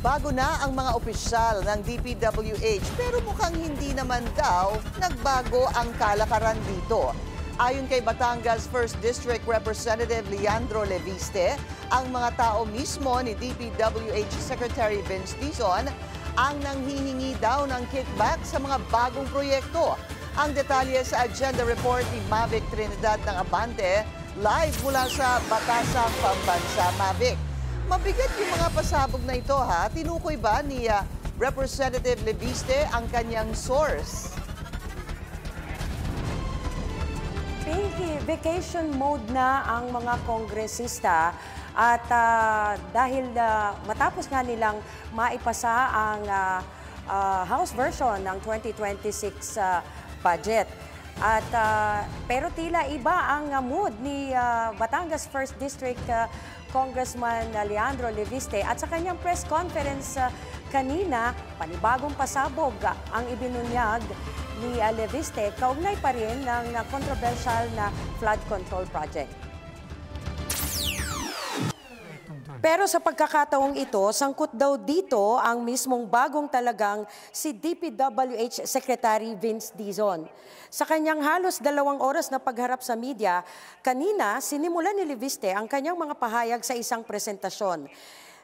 Bago na ang mga opisyal ng DPWH pero mukhang hindi naman daw nagbago ang kalakaran dito. Ayon kay Batangas 1st District Representative Leandro Leviste, ang mga tao mismo ni DPWH Secretary Vince Dizon ang nanghihingi daw ng kickback sa mga bagong proyekto. Ang detalye sa agenda report ni Mavic Trinidad ng Abante, live mula sa Batasang Pambansa. Mavic, mabigat yung mga pasabog na ito ha. Tinukoy ba ni Representative Leviste ang kanyang source? Pinky, vacation mode na ang mga kongresista at dahil matapos nga nilang maipasa ang House version ng 2026 budget. At pero tila iba ang mood ni Batangas 1st District Congressman Leandro Leviste at sa kanyang press conference kanina, panibagong pasabog ang ibinunyag ni Leviste kaugnay pa rin ng controversial na flood control project. Pero sa pagkakataong ito, sangkot daw dito ang mismong bagong talagang si DPWH Secretary Vince Dizon. Sa kanyang halos 2 oras na pagharap sa media, kanina sinimulan ni Leviste ang kanyang mga pahayag sa isang presentasyon.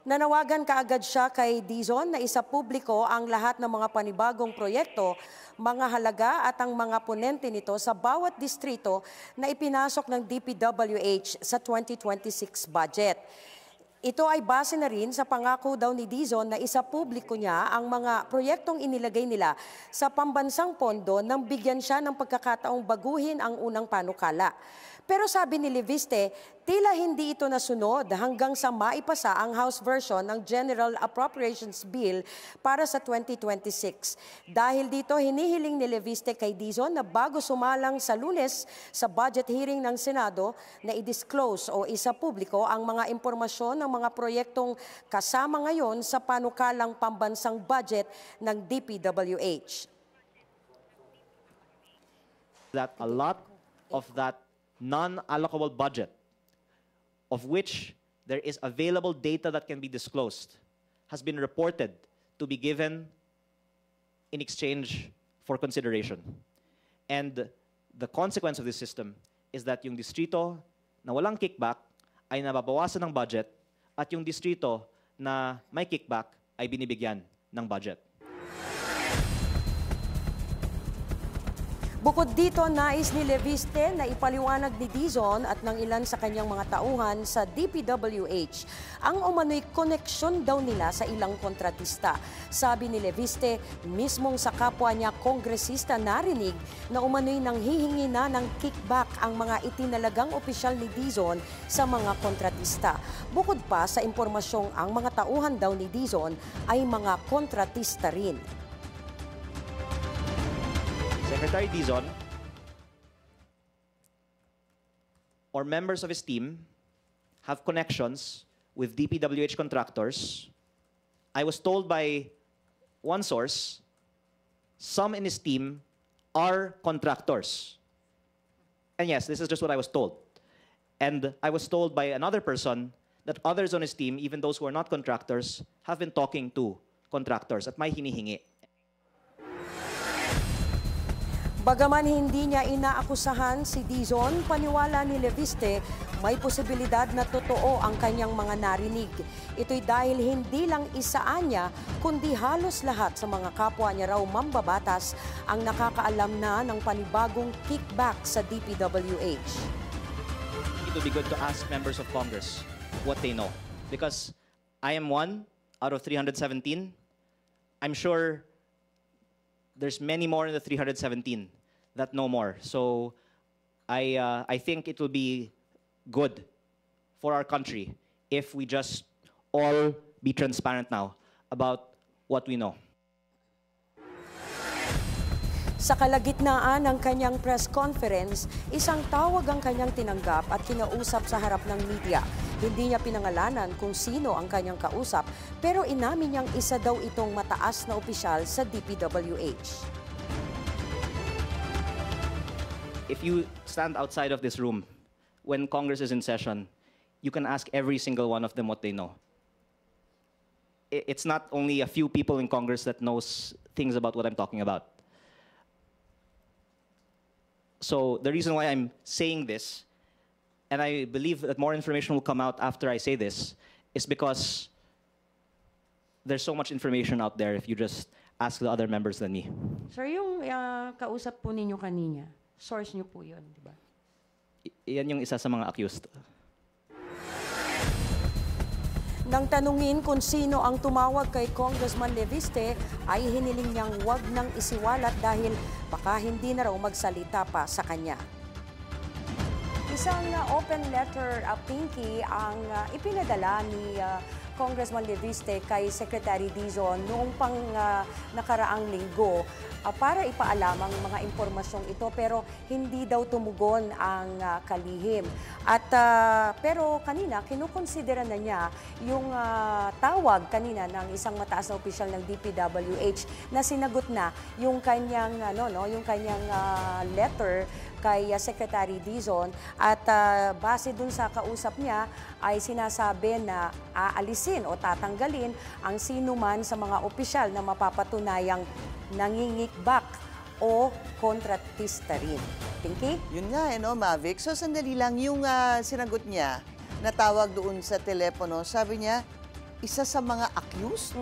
Nanawagan kaagad siya kay Dizon na isapubliko ang lahat ng mga panibagong proyekto, mga halaga at ang mga ponente nito sa bawat distrito na ipinasok ng DPWH sa 2026 budget. Ito ay base na rin sa pangako daw ni Dizon na isapubliko niya ang mga proyektong inilagay nila sa pambansang pondo nang bigyan siya ng pagkakataong baguhin ang unang panukala. Pero sabi ni Leviste, tila hindi ito nasunod hanggang sa maipasa ang House version ng General Appropriations Bill para sa 2026. Dahil dito, hinihiling ni Leviste kay Dizon na bago sumalang sa Lunes sa budget hearing ng Senado na i-disclose o isapubliko ang mga impormasyon ng mga proyektong kasama ngayon sa panukalang pambansang budget ng DPWH. That a lot of that non-allocable budget, of which there is available data that can be disclosed, has been reported to be given in exchange for consideration. And the consequence of this system is that yung distrito na walang kickback ay nababawasan ng budget at yung distrito na may kickback ay binibigyan ng budget. Bukod dito, nais ni Leviste na ipaliwanag ni Dizon at ng ilan sa kanyang mga tauhan sa DPWH ang umano'y koneksyon daw nila sa ilang kontratista. Sabi ni Leviste, mismong sa kapwa niya kongresista narinig na umano'y nanghihingi na ng kickback ang mga itinalagang opisyal ni Dizon sa mga kontratista. Bukod pa sa impormasyong ang mga tauhan daw ni Dizon ay mga kontratista rin. Secretary Dizon or members of his team have connections with DPWH contractors. I was told by one source, some in his team are contractors. And yes, this is just what I was told. And I was told by another person that others on his team, even those who are not contractors, have been talking to contractors at may hinihingi. Bagaman hindi niya inaakusahan si Dizon, paniwala ni Leviste, may posibilidad na totoo ang kanyang mga narinig. Ito'y dahil hindi lang isaan niya, kundi halos lahat sa mga kapwa niya raw mambabatas ang nakakaalam na ng panibagong kickback sa DPWH. It would be good to ask members of Congress what they know. Because I am one out of 317. I'm sure there's many more in the 317 that know more. So I think it will be good for our country if we just all be transparent now about what we know. Sa kalagitnaan ng kanyang press conference, isang tawag ang kanyang tinanggap at kinausap sa harap ng media. Hindi niya pinangalanan kung sino ang kanyang kausap, pero inamin niyang isa daw itong mataas na opisyal sa DPWH. If you stand outside of this room when Congress is in session, you can ask every single one of them what they know. it's not only a few people in Congress that knows things about what I'm talking about. So the reason why I'm saying this, and I believe that more information will come out after I say this, is because there's so much information out there if you just ask the other members than me. Sir, yung kausap po ninyo kanina, source niyo po yun, di ba? Yan yung isa sa mga accused. Nang tanungin kung sino ang tumawag kay Congressman Leviste, ay hiniling niyang wag nang isiwalat dahil baka hindi na raw magsalita pa sa kanya. Isang open letter, Pinky, ang ipinadala ni Congressman Leviste kay Secretary Dizon noong pang nakaraang linggo para ipaalam ang mga impormasyong ito, pero hindi daw tumugon ang kalihim. At pero kanina kinukonsidera na niya yung tawag kanina ng isang mataas na opisyal ng DPWH na sinagot na yung kanyang letter kay Secretary Dizon, at base dun sa kausap niya ay sinasabi na aalisin o tatanggalin ang sinuman sa mga opisyal na mapapatunayang nangingikbak o kontratista rin. Pinky? Yun nga, Mavic. So, sandali lang, yung sinagot niya, natawag doon sa telepono, sabi niya, isa sa mga accused?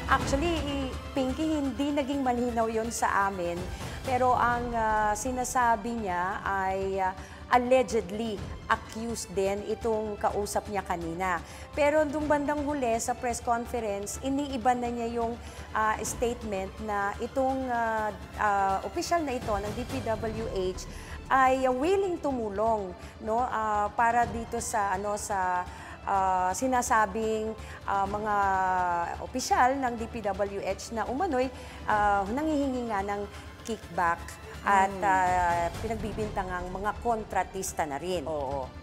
Actually, Pinky, hindi naging malinaw yon sa amin. Pero ang sinasabi niya ay allegedly accused din itong kausap niya kanina. Pero nung bandang huli sa press conference, iniiba na niya yung statement na itong opisyal na ito ng DPWH ay willing tumulong, no, para dito sa sinasabing mga opisyal ng DPWH na umano'y nanghihingi nga ng kickback at pinagbibintangang mga kontratista na rin.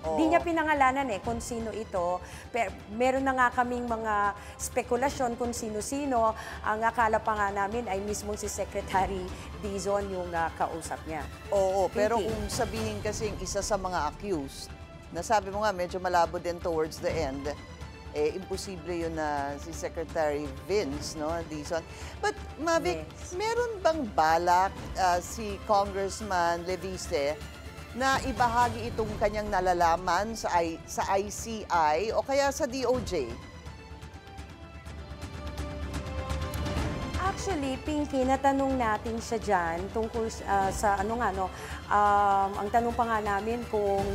Di niya pinangalanan kung sino ito. Pero meron na nga kaming mga spekulasyon kung sino-sino. Ang akala pa nga namin ay mismong si Secretary Dizon yung kausap niya. Oo, pero kung sabihin kasing isa sa mga accused, nasabi mo nga, medyo malabo din towards the end. Imposible yun na si Secretary Vince, Dizon. But, Mavic, meron bang balak si Congressman Leviste na ibahagi itong kanyang nalalaman sa ICI o kaya sa DOJ? Actually, Pinky, natanong natin siya dyan tungkol sa ang tanong pa nga namin kung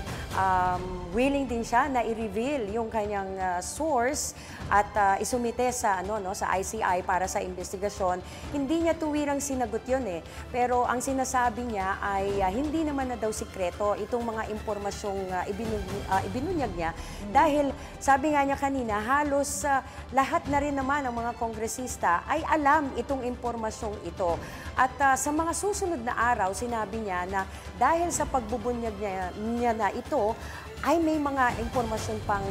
willing din siya na i-reveal yung kanyang source at isumite sa ICI para sa investigasyon. Hindi niya tuwirang sinagot yun Pero ang sinasabi niya ay hindi naman na daw sikreto itong mga impormasyong ibinunyag niya. Dahil sabi nga niya kanina, halos lahat na rin naman ng mga kongresista ay alam itong impormasyong ito. At sa mga susunod na araw, sinabi niya na dahil sa pagbubunyag niya na ito, ay may mga impormasyon pang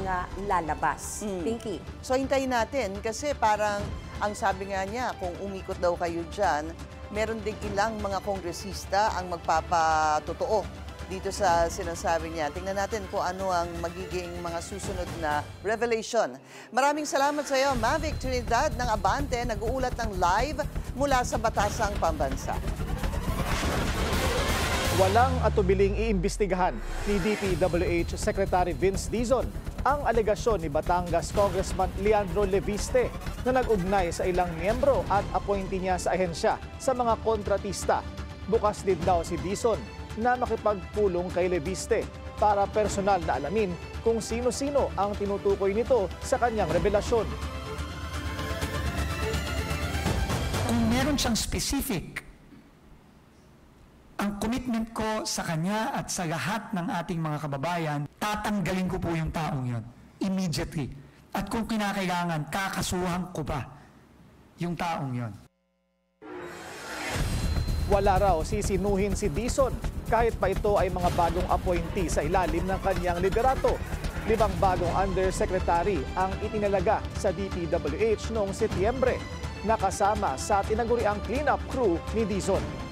lalabas. Pinky? So, hintayin natin kasi parang ang sabi nga niya, kung umikot daw kayo dyan, meron ding ilang mga kongresista ang magpapatotoo dito sa sinasabi niya. Tingnan natin kung ano ang magiging mga susunod na revelation. Maraming salamat sa iyo, Mavic Trinidad ng Abante, nag-uulat ng live mula sa Batasang Pambansa. Walang atubiling iimbestigahan ni DPWH Secretary Vince Dizon ang alegasyon ni Batangas Congressman Leandro Leviste na nag-ugnay sa ilang miyembro at appointee niya sa ahensya sa mga kontratista. Bukas din daw si Dizon na makipagpulong kay Leviste para personal na alamin kung sino-sino ang tinutukoy nito sa kanyang revelasyon. Kung meron siyang specific, ang commitment ko sa kanya at sa lahat ng ating mga kababayan, tatanggalin ko po yung taong yon immediately. At kung kinakailangan, kakasuhan ko pa yung taong yon. Wala raw sisinuhin si Dizon kahit pa ito ay mga bagong appointee sa ilalim ng kanyang liderato. 5 bagong undersecretary ang itinalaga sa DPWH noong Setyembre, nakasama sa tinaguriang cleanup crew ni Dizon.